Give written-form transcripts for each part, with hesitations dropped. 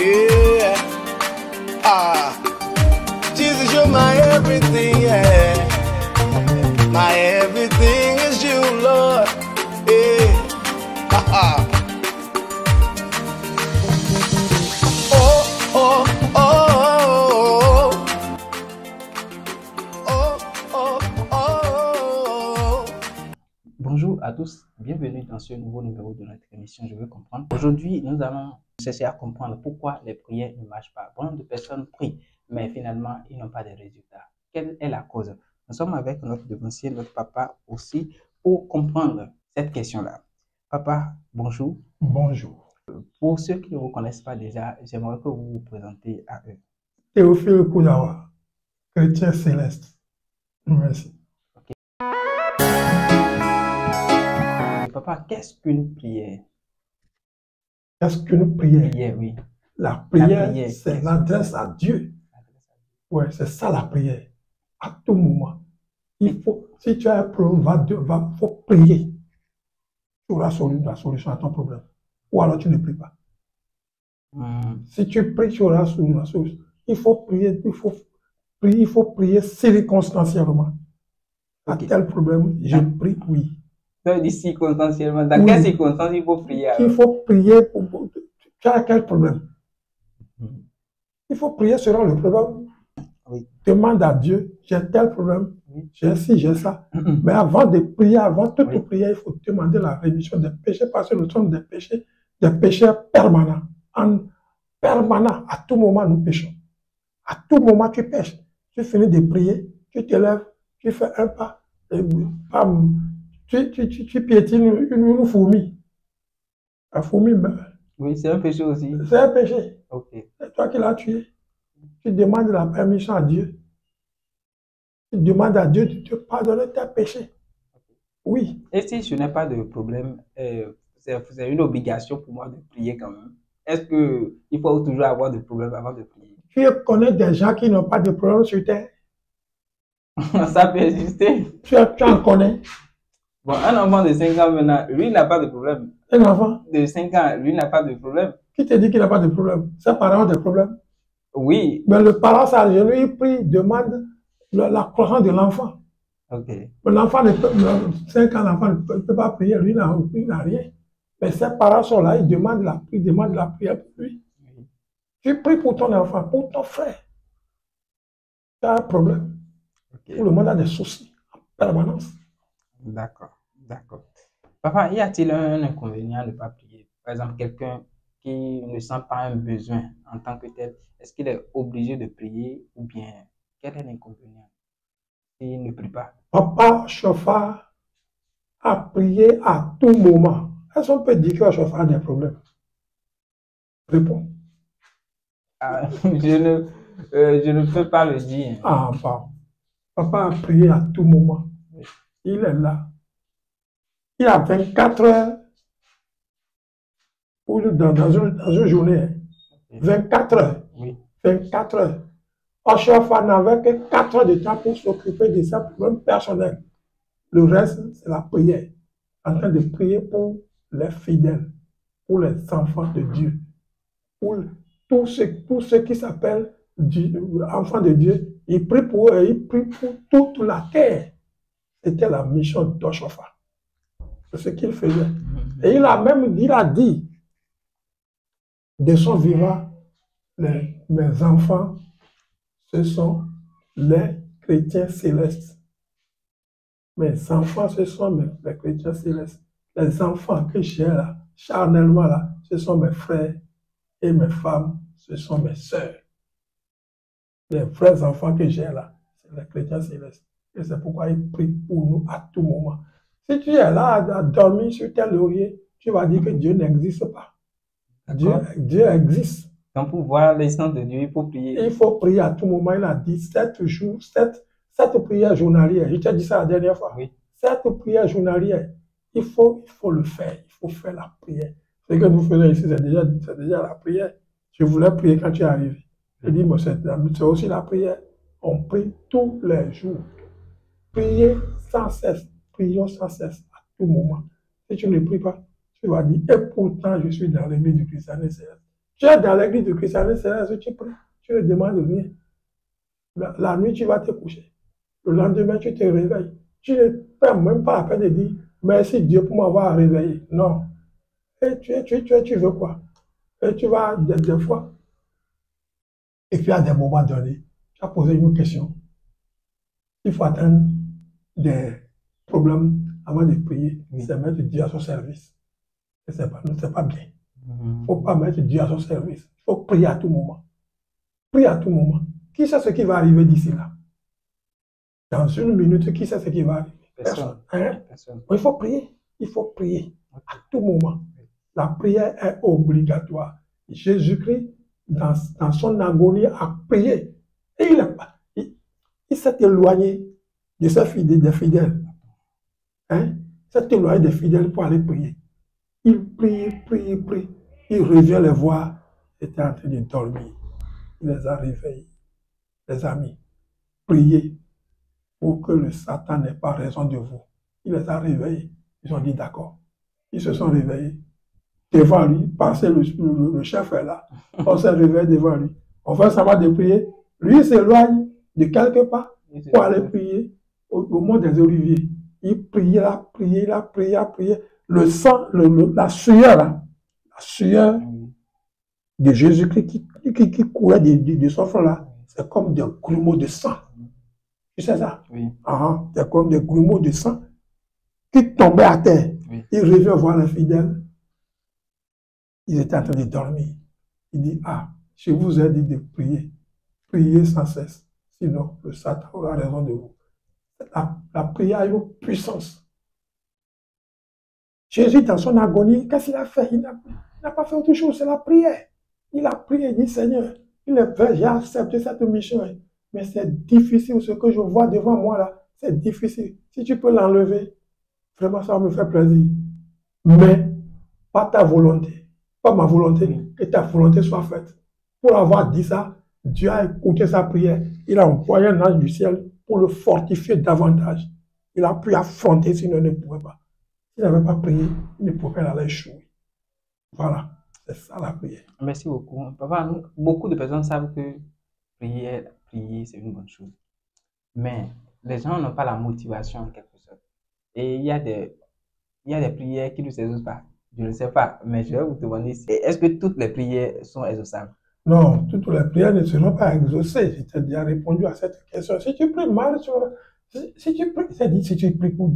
Yeah. Jesus, you're my everything, yeah. My everything is you, Lord. Yeah. Oh, oh, oh, oh, oh, oh. Bonjour à tous, bienvenue dans ce nouveau numéro de notre émission Je veux comprendre. Aujourd'hui, nous allons chercher à comprendre pourquoi les prières ne marchent pas. Bon nombre de personnes prient, mais finalement, ils n'ont pas de résultats. Quelle est la cause? Nous sommes avec notre devancier, notre papa aussi, pour comprendre cette question-là. Papa, bonjour. Bonjour. Pour ceux qui ne vous connaissent pas déjà, j'aimerais que vous vous présentez à eux. Théophile Koudawa, chrétien céleste. Merci. Papa, qu'est-ce qu'une prière? Qu'est-ce qu'une prière? Prière, oui. La prière, prière, c'est l'adresse à Dieu. Ouais, c'est ça la prière. À tout moment. Il faut, si tu as un problème, faut prier. Tu auras la solution à ton problème. Ou alors tu ne pries pas. Si tu pries, tu auras la solution. Il faut prier, il faut prier circonstanciellement. À quel problème, je prie, oui. Donc, dit circonstanciellement, dans quelles circonstances il faut prier alors? Il faut prier pour tu as quel problème? Il faut prier selon le problème. Oui. Demande à Dieu, j'ai tel problème, j'ai ci, j'ai ça. Mais avant de prier, avant toute prière, il faut demander la rémission des péchés parce que nous sommes des péchés permanents. En permanent, à tout moment, nous péchons. À tout moment, tu pêches. Tu finis de prier, tu te lèves, tu fais un pas, et bam, tu piétines une fourmi. La fourmi meurt. Oui, c'est un péché aussi. C'est un péché. Ok. C'est toi qui l'as tué. Tu demandes la permission à Dieu. Tu demandes à Dieu de te pardonner tes péchés. Oui. Et si je n'ai pas de problème, c'est une obligation pour moi de prier quand même. Est-ce qu'il faut toujours avoir des problèmes avant de prier? Tu connais des gens qui n'ont pas de problème sur terre? Ça peut exister. Tu en connais? Bon, un enfant de 5 ans maintenant, lui, il n'a pas de problème. Un enfant De 5 ans, lui, n'a pas de problème. Qui te dit qu'il n'a pas de problème? Ses parents ont des problèmes. Oui. Mais le parent s'agenouille, il prie, demande la croissance de l'enfant. Ok. Mais l'enfant, 5 ans, l'enfant ne peut pas prier, lui n'a rien. Mais ses parents sont là, ils demandent la prière pour lui. Tu pries pour ton enfant, pour ton frère. Tu as un problème. Tout le monde a des soucis en permanence. D'accord, d'accord. Papa, y a-t-il un inconvénient de ne pas prier? Par exemple, quelqu'un qui ne sent pas un besoin en tant que tel, est-ce qu'il est obligé de prier ou bien quel est l'inconvénient s'il ne prie pas? Papa Chauffard a prié à tout moment. Est-ce qu'on peut dire que Chauffard a des problèmes? Réponds. Ah, je ne peux pas le dire. Ah, bon. Papa a prié à tout moment. Il est là. Il a 24 heures dans une journée. 24 heures. Oui. 24 heures. Chauffard n'avait que 4 heures de temps pour s'occuper de ses problèmes personnels. Le reste, c'est la prière. En train de prier pour les fidèles, pour les enfants de Dieu, pour tous ceux qui s'appellent enfants de Dieu. Il prie pour eux, il prie pour toute la terre. C'était la mission de Chauffard. C'est ce qu'il faisait. Et il a dit, de son vivant, mes enfants, ce sont les chrétiens célestes. Mes enfants, ce sont les chrétiens célestes. Les enfants que j'ai là, charnellement là, ce sont mes frères et mes femmes, ce sont mes sœurs. Les vrais enfants que j'ai là, c'est les chrétiens célestes. Et c'est pourquoi ils prient pour nous à tout moment. Si tu es là à dormir sur tel laurier, tu vas dire que Dieu n'existe pas. Dieu existe. Donc pour voir l'existence de Dieu, il faut prier. Il faut prier à tout moment. Il a dit 7 jours, 7 prières journalières. Je t'ai dit ça la dernière fois. Oui. 7 prières journalières. Il faut le faire. Il faut faire la prière. Ce que nous faisons ici, c'est déjà la prière. Je voulais prier quand tu es arrivé. Je dis, c'est aussi la prière. On prie tous les jours. Priez sans cesse. Prions sans cesse à tout moment. Si tu ne pries pas, tu vas dire, et pourtant je suis dans l'église du christianisme. Tu es dans l'église du christianisme, c'est là que tu pries. Tu ne demandes rien. La nuit, tu vas te coucher. Le lendemain, tu te réveilles. Tu ne fais même pas la peine de dire merci Dieu pour m'avoir réveillé. Non. Et tu veux quoi? Et tu vas des fois. Et puis à des moments donnés, tu as posé une question. Il faut attendre des problèmes avant de prier. C'est mettre Dieu à son service. Et c'est pas bien. Il ne faut pas mettre Dieu à son service. Il faut prier à tout moment. Prier à tout moment. Qui sait ce qui va arriver d'ici là? Dans une minute, qui sait ce qui va arriver? Personne. Hein? Personne. Il faut prier. Il faut prier à tout moment. La prière est obligatoire. Jésus-Christ, dans son agonie, a prié. Et il s'est éloigné de ses fidèles, des fidèles. Hein? Il s'est éloigné des fidèles pour aller prier. Il prie. Il revient les voir. Ils étaient en train de dormir. Il les a réveillés. Les amis, priez pour que le Satan n'ait pas raison de vous. Il les a réveillés. Ils ont dit d'accord. Ils se sont réveillés. Devant lui, parce que le chef est là. On s'est réveillé devant lui. On fait semblant de prier. Lui, il s'éloigne de quelque part pour aller prier au mont des Oliviers. Il priait, il a prié. Le sang, la sueur de Jésus-Christ qui courait de son front là, c'est comme des grumeaux de sang. Tu sais ça? Oui. C'est comme des grumeaux de sang qui tombaient à terre. Oui. Il revient voir les fidèles. Ils étaient en train de dormir. Il dit, je vous ai dit de prier. Priez sans cesse. Sinon, le Satan aura raison de vous. La prière a une puissance. Jésus, dans son agonie, qu'est-ce qu'il a fait? Il n'a pas fait autre chose, c'est la prière. Il a prié, il dit, Seigneur, j'ai accepté cette mission. Mais c'est difficile, ce que je vois devant moi là, c'est difficile. Si tu peux l'enlever, vraiment ça me fait plaisir. Mais pas ta volonté, pas ma volonté, que ta volonté soit faite. Pour avoir dit ça, Dieu a écouté sa prière. Il a envoyé un ange du ciel pour le fortifier davantage. Il a pu affronter sinon il ne pouvait pas. S'il n'avait pas prié, il ne pouvait pas aller échouer. Voilà, c'est ça la prière. Merci beaucoup. Papa, beaucoup de personnes savent que prier, c'est une bonne chose. Mais les gens n'ont pas la motivation en quelque sorte. Et il y a des prières qui ne s'exaucent pas. Je ne sais pas, mais je vais vous demander, est-ce que toutes les prières sont exauçables? Non, toutes les prières ne seront pas exaucées. Je t'ai déjà répondu à cette question. Si tu pries mal, si tu pries pour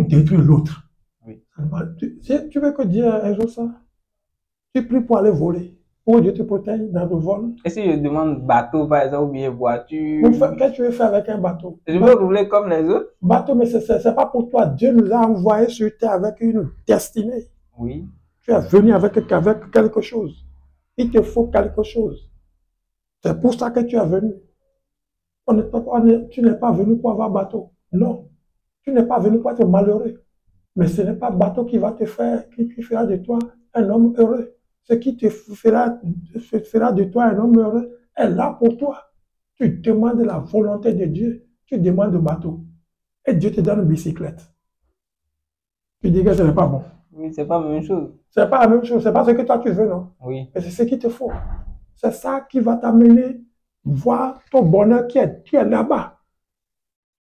détruire l'autre, oui. Tu veux que Dieu exauce ça? Tu pries pour aller voler, pour que Dieu te protège dans le vol. Et si je demande bateau, par exemple, ou bien voiture? Qu'est-ce que tu veux faire avec un bateau? Je veux rouler comme les autres? Bateau, mais ce n'est pas pour toi. Dieu nous a envoyés sur terre avec une destinée. Oui. Tu es venu avec quelque chose. Il te faut quelque chose. C'est pour ça que tu es venu. Tu n'es pas venu pour avoir bateau. Non. Tu n'es pas venu pour être malheureux. Mais ce n'est pas bateau qui va te faire, qui fera de toi un homme heureux. Ce qui te fera de toi un homme heureux est là pour toi. Tu demandes la volonté de Dieu. Tu demandes le bateau. Et Dieu te donne une bicyclette. Tu dis que ce n'est pas bon. Oui, c'est pas la même chose. C'est pas la même chose. C'est pas ce que toi tu veux, non? Oui. Mais c'est ce qu'il te faut. C'est ça qui va t'amener voir ton bonheur qui est là-bas,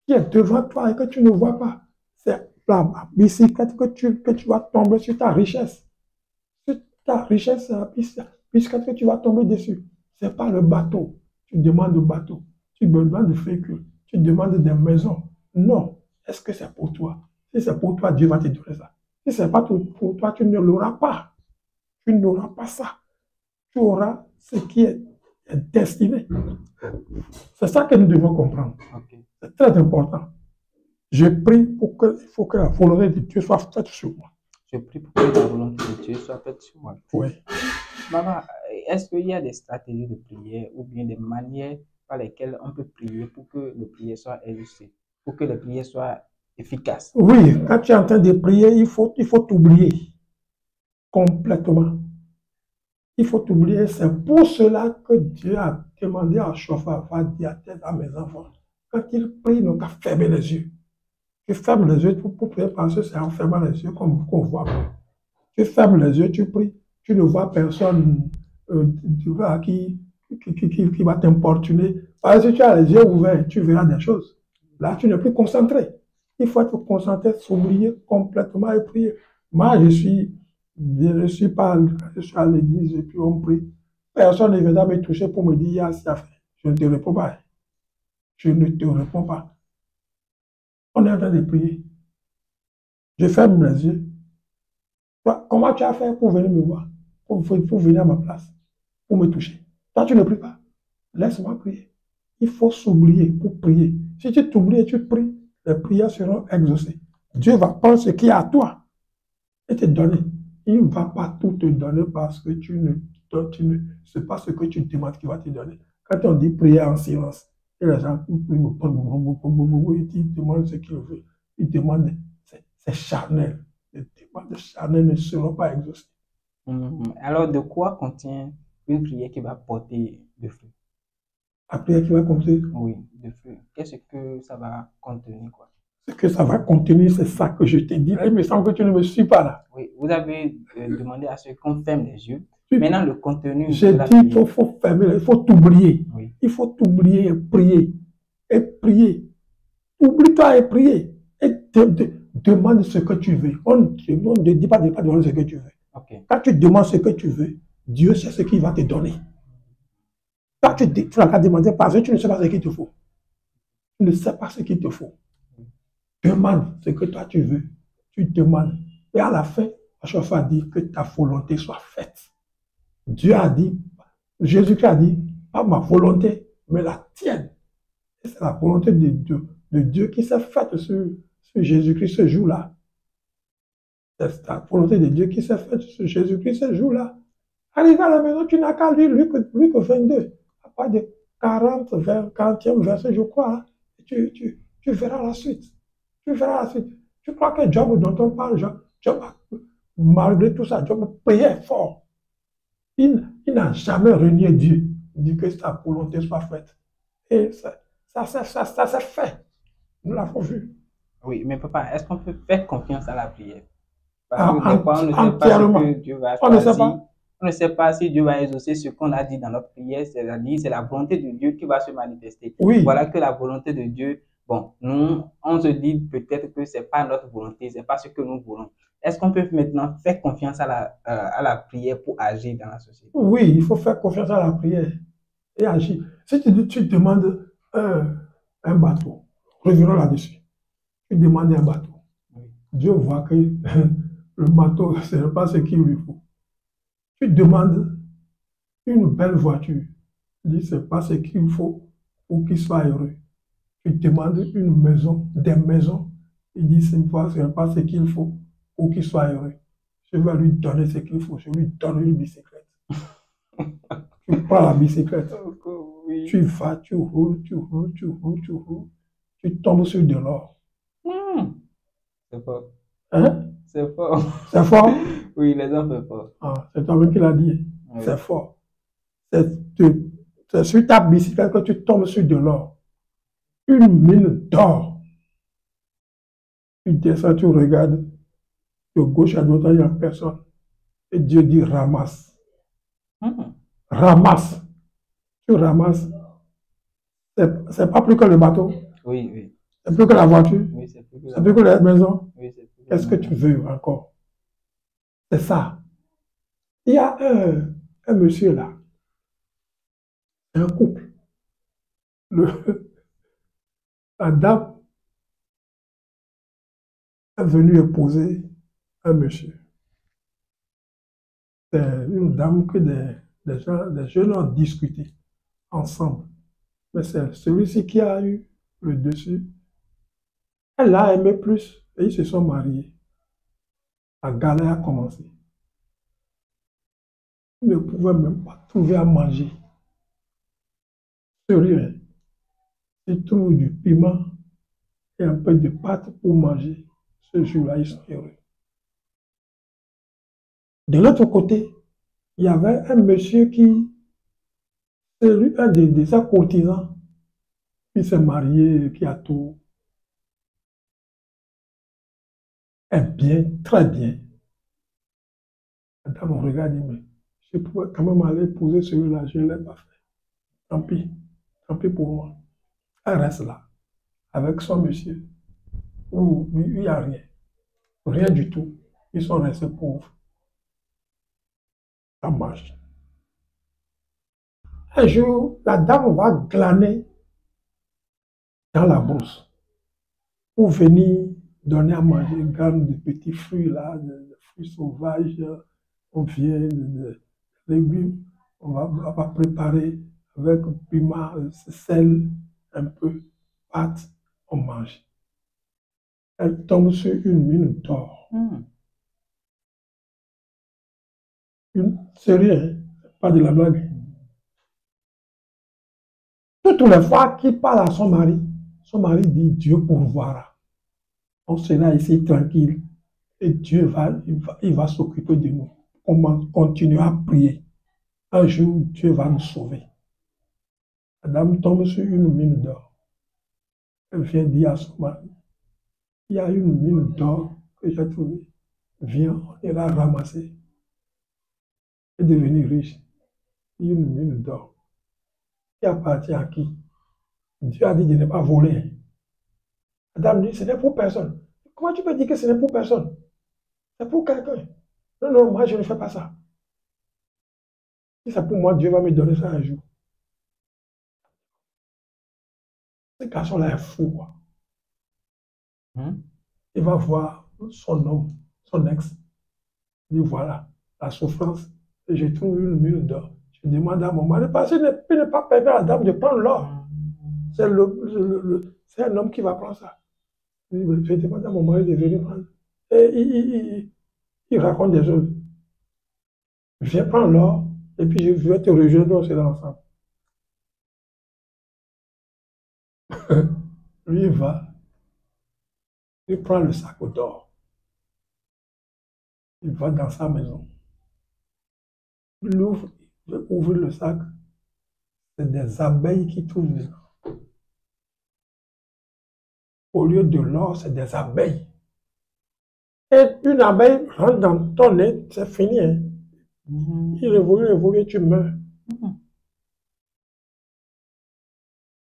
qui est devant toi et que tu ne vois pas. C'est la bicyclette que tu vas tomber sur ta richesse. Sur ta richesse, c'est la bicyclette que tu vas tomber dessus. Ce n'est pas le bateau. Tu demandes le bateau. Tu demandes des véhicules. Tu demandes des maisons. Non. Est-ce que c'est pour toi? Si c'est pour toi, Dieu va te donner ça. Si ce n'est pas pour toi, tu ne l'auras pas. Tu n'auras pas ça. Tu auras ce qui est destiné. C'est ça que nous devons comprendre. Okay. C'est très important. Je prie pour que, il faut que la volonté de Dieu soit faite sur moi. Je prie pour que la volonté de Dieu soit faite sur moi. Oui. Maman, est-ce qu'il y a des stratégies de prière ou bien des manières par lesquelles on peut prier pour que le prière soit exaucée, pour que le prière soit efficace? Oui, quand tu es en train de prier, il faut t'oublier complètement. Il faut t'oublier. C'est pour cela que Dieu a demandé à Chauffard, va dire à mes enfants, quand ils prient, ils n'ont qu'à fermer les yeux. Tu fermes les yeux pour prier parce que c'est en fermant les yeux qu'on voit. Tu fermes les yeux, tu pries, tu ne vois personne qui va t'importuner. Parce que si tu as les yeux ouverts, tu verras des choses. Là, tu n'es plus concentré. Il faut être concentré, s'oublier complètement et prier. Moi, je suis à l'église et puis on prie. Personne ne viendra me toucher pour me dire, il y a ça fait. Je ne te réponds pas. Je ne te réponds pas. On est en train de prier. Je ferme les yeux. Toi, comment tu as fait pour venir me voir? Pour venir à ma place? Pour me toucher? Toi, tu ne pries pas. Laisse-moi prier. Il faut s'oublier pour prier. Si tu t'oublies et tu pries, les prières seront exaucées. Dieu va prendre ce qui est à toi et te donner. Il ne va pas tout te donner parce que c'est pas ce que tu demandes qu'il va te donner. Quand on dit prier en silence, et les gens ils demandent ce qu'ils veulent. Ils demandent, c'est charnel. Les demandes charnelles ne seront pas exaucées. Alors, de quoi contient une prière qui va porter de fruits? La prière qui va contenir. Oui, de fruits. Qu'est-ce que ça va contenir, quoi? Ce que ça va contenir, c'est ça que je t'ai dit. Là, il me semble que tu ne me suis pas là. Oui, vous avez demandé à ce qu'on ferme les yeux. Maintenant, le contenu. J'ai dit qu'il faut fermer, il faut t'oublier. Oui. Il faut t'oublier et prier. Et prier. Oublie-toi et prier. Et demande ce que tu veux. On ne dit pas demander ce que tu veux. Okay. Quand tu demandes ce que tu veux, Dieu sait ce qu'il va te donner. Quand tu n'as qu'à demander parce que tu ne sais pas ce qu'il te faut. Tu ne sais pas ce qu'il te faut. Demande ce que toi tu veux. Tu demandes. Et à la fin, à chaque fois, dit que ta volonté soit faite. Dieu a dit, Jésus-Christ a dit, pas ma volonté, mais la tienne. Et c'est la volonté de Dieu qui s'est faite sur Jésus-Christ ce jour-là. C'est la volonté de Dieu qui s'est faite sur Jésus-Christ ce jour-là. Arrivé à la maison, tu n'as qu'à lire Luc 22, à part de 40e verset, je crois. Hein. Tu verras la suite. Tu verras la suite. Tu crois que Job, dont on parle, Job, malgré tout ça, Job priait fort. Il n'a jamais renié Dieu. Il dit que sa volonté soit faite. Et ça s'est fait. Nous l'avons vu. Oui, mais papa, est-ce qu'on peut faire confiance à la prière? Parce que des fois, on ne sait pas ce que Dieu va faire. On ne sait pas si Dieu va exaucer ce qu'on a dit dans notre prière, c'est-à-dire c'est la volonté de Dieu qui va se manifester. Oui. Voilà que la volonté de Dieu, bon, nous, on se dit peut-être que ce n'est pas notre volonté, ce n'est pas ce que nous voulons. Est-ce qu'on peut maintenant faire confiance à la prière pour agir dans la société? Oui, il faut faire confiance à la prière et agir. Si tu demandes un bateau, revenons là-dessus. Tu demandes un bateau. Oui. Dieu voit que le bateau, ce n'est pas ce qu'il lui faut. Tu demandes une belle voiture. Il dit, ce n'est pas ce qu'il faut pour qu'il soit heureux. Tu demandes une maison, des maisons. Il dit, ce n'est pas ce qu'il faut pour qu'il soit heureux. Je vais lui donner ce qu'il faut. Je lui donne une bicyclette. Tu prends la bicyclette. Oui. Tu vas, tu roules. Tu tombes sur de l'or. C'est fort. Hein? C'est fort. C'est fort? Oui, les hommes font fort. Ah, c'est toi-même qui l'a dit. Oui. C'est fort. C'est sur ta bicyclette que tu tombes sur de l'or. Une mine d'or. Tu descends, tu regardes. De gauche à droite, il n'y a personne. Et Dieu dit ramasse. Ramasse. Tu ramasses. C'est pas plus que le bateau. Oui, oui. C'est plus que la voiture. Oui, c'est plus que la maison. Oui, c'est plus. Qu'est-ce que tu veux encore? C'est ça. Il y a un monsieur là. Un couple. La dame est venue épouser un monsieur. C'est une dame que des jeunes ont discuté ensemble. Mais c'est celui-ci qui a eu le dessus. Elle l'a aimé plus et ils se sont mariés. La galère a commencé. Ils ne pouvaient même pas trouver à manger. Sérieux. Ils trouvent du piment et un peu de pâte pour manger. Ce jour-là, ils sont heureux. De l'autre côté, il y avait un monsieur qui, c'est lui, un de ses courtisans, qui s'est marié, qui a tout. Est bien, très bien. La dame regarde et dit, mais Je pouvais quand même aller poser celui-là, je ne l'ai pas fait. Tant pis pour moi. Elle reste là, avec son monsieur. Où il n'y a rien, rien du tout. Ils sont restés pauvres. Ça marche. Un jour, la dame va glaner dans la brousse pour venir donner à manger, gamme de petits fruits là, de fruits sauvages. On vient de légumes, on va préparer avec piment, sel, un peu, pâte, on mange. Elle tombe sur une mine d'or. C'est rien, pas de la blague. Toutes les fois qu'il parle à son mari dit Dieu pourvoira. On sera ici tranquille et Dieu il va s'occuper de nous. On va continuer à prier. Un jour, Dieu va nous sauver. La dame tombe sur une mine d'or. Elle vient dire à son mari, il y a une mine d'or que j'ai trouvée. Viens, on ira ramasser et devenir riche. Il y a une mine d'or qui appartient à qui? Dieu a dit de ne pas voler. La dame dit, ce n'est pour personne. Comment tu peux dire que ce n'est pour personne? C'est pour quelqu'un. Non, non, moi je ne fais pas ça. Si c'est pour moi, Dieu va me donner ça un jour. Ce garçon-là est fou, quoi. Il va voir son homme, son ex. Il dit, voilà, la souffrance, et je trouve une mine d'or. Je demande à mon mari, parce qu'il ne pas permettre à la dame de prendre l'or. C'est un homme qui va prendre ça. Je demande à mon mari de venir prendre. Et il raconte des choses. Viens prendre l'or, et puis je vais te rejoindre, on sera ensemble. Lui, il va. Il prend le sac d'or. Il va dans sa maison. Il ouvre le sac. C'est des abeilles qui trouvent dedans. Au lieu de l'or, c'est des abeilles. Et une abeille rentre dans ton nez, c'est fini. Hein? Il évolue, tu meurs.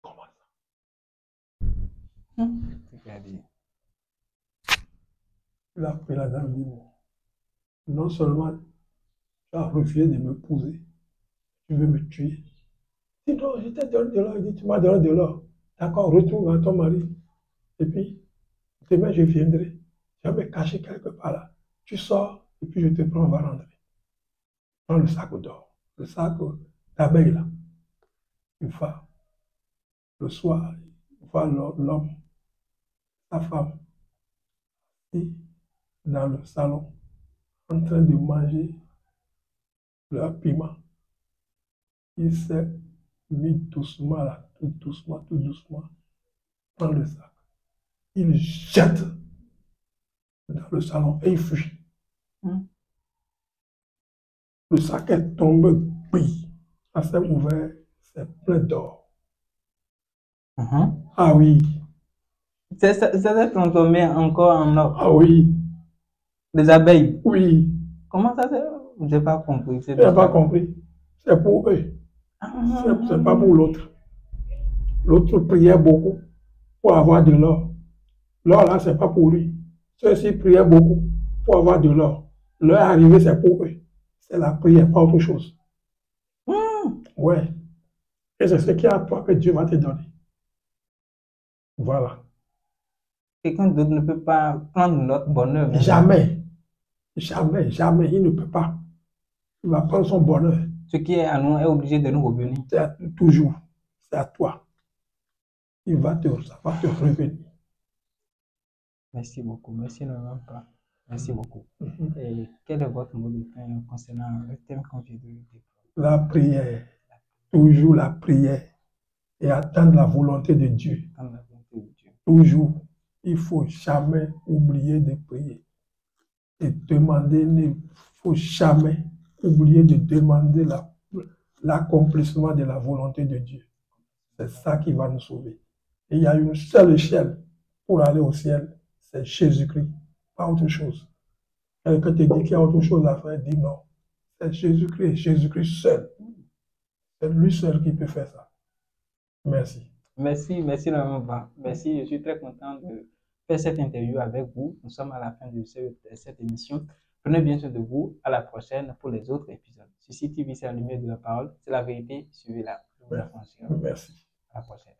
Comment ça? Il a pris la dame, dit, non seulement tu as refusé de me poser, tu veux me tuer. Il dit, non, je t'ai donné de l'or. Il dit, tu m'as donné de l'or. D'accord, retourne à ton mari. Et puis, demain, je viendrai. Je vais me cacher quelque part là. Tu sors, et puis je te prends, on va rentrer. Prends le sac d'or, le sac d'abeilles là. Il va, le soir, il voit l'homme, sa femme, et dans le salon, en train de manger leur piment. Il s'est mis doucement là, tout doucement, prend le sac. Il jette dans le salon et il fuit. Le sac est tombé, oui. Ça s'est ouvert, c'est plein d'or. Ah oui. Ça s'est transformé encore en or. Ah oui. Les abeilles. Oui. Comment ça s'est... Je n'ai pas compris. Je n'ai pas compris. C'est pour eux. C'est pas pour l'autre. L'autre priait beaucoup pour avoir de l'or. L'or là, c'est pas pour lui. Ceux-ci priaient beaucoup pour avoir de l'or. L'heure arrivée, c'est pour eux. C'est la prière, pas autre chose. Ouais. Et c'est ce qu'il y a à toi que Dieu va te donner. Voilà. Quelqu'un d'autre ne peut pas prendre notre bonheur. Jamais. Jamais, jamais. Il ne peut pas. Il va prendre son bonheur. Ce qui est à nous est obligé de nous revenir. C'est toujours. C'est à toi. Ça va te revenir. Merci beaucoup. Merci énormément. Merci beaucoup. Et quel est votre mot de fin concernant le thème qu'on vient de développer? La prière. Toujours la prière. Et attendre la volonté de Dieu. Toujours. Il ne faut jamais oublier de prier. Et demander, il ne faut jamais oublier de demander l'accomplissement de la volonté de Dieu. C'est ça qui va nous sauver. Et il y a une seule échelle pour aller au ciel, c'est Jésus-Christ, pas autre chose. Quelqu'un te dit qu'il y a autre chose à faire, dis non. C'est Jésus-Christ, Jésus-Christ seul. C'est lui seul qui peut faire ça. Merci. Merci, merci énormément. Merci, je suis très content de faire cette interview avec vous. Nous sommes à la fin de cette émission. Prenez bien soin de vous. À la prochaine pour les autres épisodes. Ceci TV, c'est la lumière de la parole. C'est la vérité. Suivez-la. Merci. À la prochaine.